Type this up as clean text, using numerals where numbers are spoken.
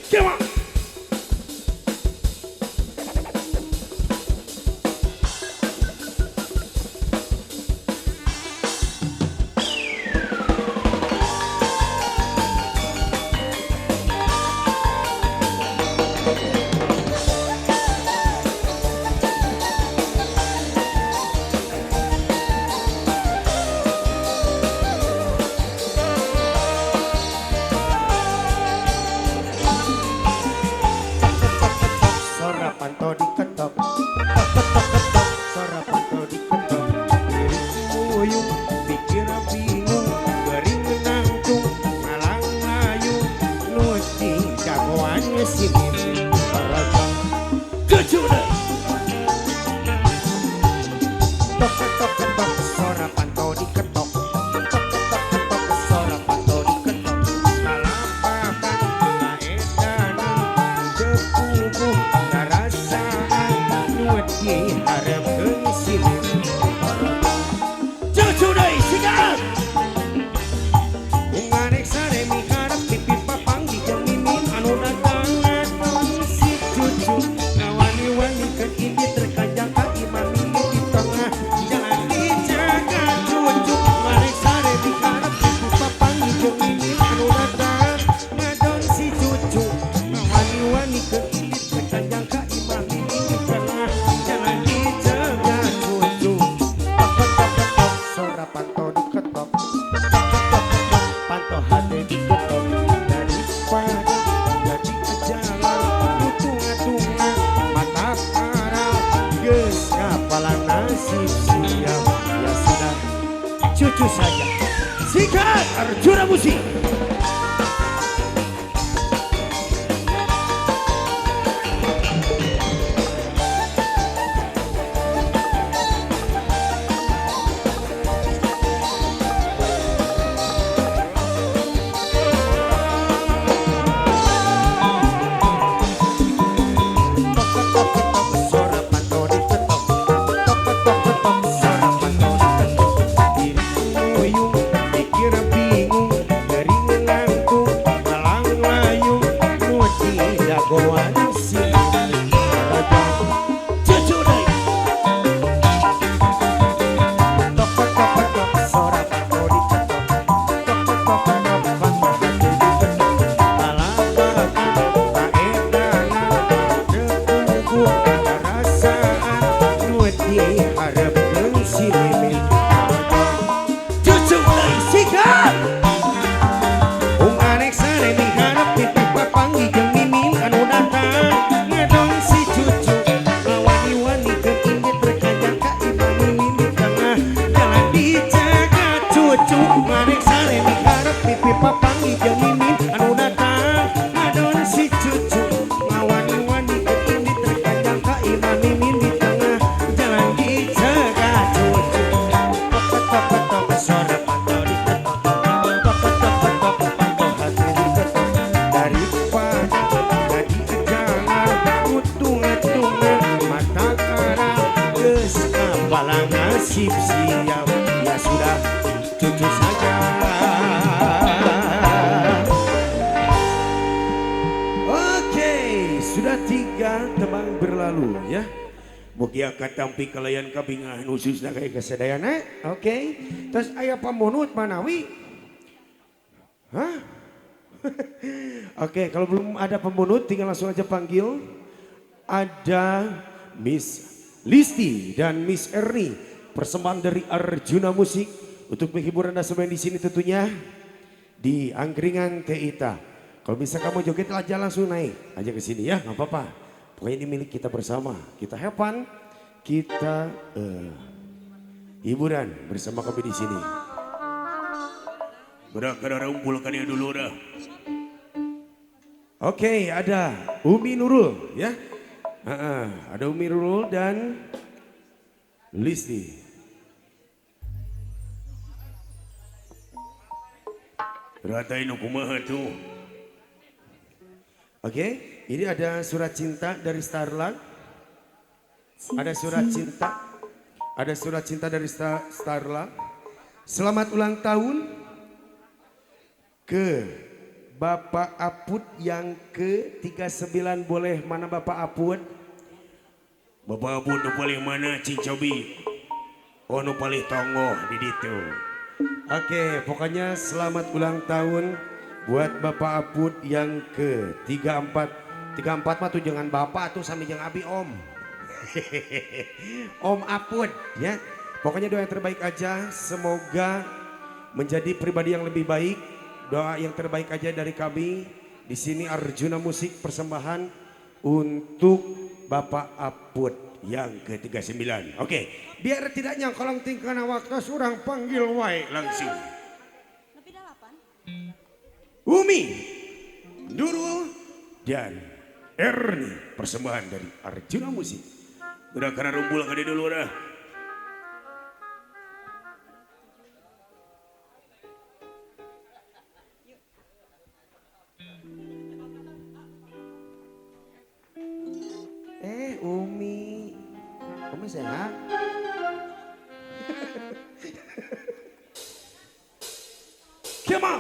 Come on. Panto diketok, suara panto diketok, diriku muyung, pikir bingung, gering menangtung, malang layu, nuci jagoannya si Mimin, paragam, Kecil. tok ketok ketok, suara panto diketok, tok ketok ketok, suara panto diketok, malapakan, maedanan, jepugu, harap kesilin Cucu deh, sikat. Unganek sare mi harap pipi papang di jam mimin anu datang ngadon si cucu ngawani-wani kan ini terkajang kaki mami di tengah jangan dijaga cucu unganek sare mi harap pipi papang di jam mimin anu datang ngadon si cucu ngawani-wani kan ini terkajang kaki mami di tengah jangan dijaga cucu suara panto diketok panto hati diketok daripada jadi jalan utung-atungan mata parah geus kapalan nasib siap ya sudah cucu saja Sikat. Arjuna Musik. suara panto diketok tok ketok ketok suara panto diketok diriku muyung pikir bingung dari ngantuk malang layu nuci jagoan si paragam Cucu deh. tok ketok ketok suara panto diketok tok ketok ketok panto hati diketok malapakan kaedanan depugu perasaan nuci harap si mimin Cucu deh, sikat. Unganek sare mi harap pipi papang jeung mimin anu datang ngedong si cucu ngawani-wani keur inggit terkajang ka imam mimin di tengah jangan dijaga cucu unganek sare mi harap pipi papang jeung mimin anu datang ngedong si cucu ngawani-wani keur inggit terkajang ka imam mimin di tengah jangan dijaga cucu tok suara panto diketok tok ketok panto hati diketok daripada jadi jalan utung-utungan mata karang geus kapalang nasib siap ya sudah cucu saja oke sudah 3 tembang berlalu ya Mugia katampi kalayan kabingahan khususnya kayak kesedayana oke terus ayah pamunut manawi hah oke kalau belum ada pemunut tinggal langsung aja panggil ada Miss Listi dan Miss Erni persembahan dari Arjuna Musik untuk menghibur anda semua yang di sini tentunya di angkringan Keita kalau bisa kamu joget aja langsung naik aja ke sini ya nggak apa-apa pokoknya ini milik kita bersama kita have fun kita hiburan bersama kami di sini. Berak-berak umpulkan dia dulu dah. Oke, ada Umi Nurul ya. Ada Umi Nurul dan Listi. Ratain kumaha tuh. Oke, ini ada surat cinta dari Starlang. Ada surat cinta. Ada surat cinta dari Starlang. Selamat ulang tahun ke Bapak Apud yang ke-39 boleh mana Bapak Apud? Bapak Abu nu paling mana Cincobi. Oh nu paling tonggo di ditu. Oke, pokoknya selamat ulang tahun buat Bapak Apud yang ke-34. 34 mah tuh jangan Bapak tuh sami jeung Abi Om. Om Apud ya. Pokoknya doa yang terbaik aja, semoga menjadi pribadi yang lebih baik. Doa yang terbaik aja dari kami. Di sini Arjuna Musik persembahan untuk Bapak Apud yang ke-39. Oke, biar tidak nyangkolong tingkana waktu surang panggil wae langsung. Lebih delapan. Umi, Nurul, dan Erni persembahan dari Arjuna Musik. Udah karena rumpul ka di dulu dah. Umi sehat? Come on.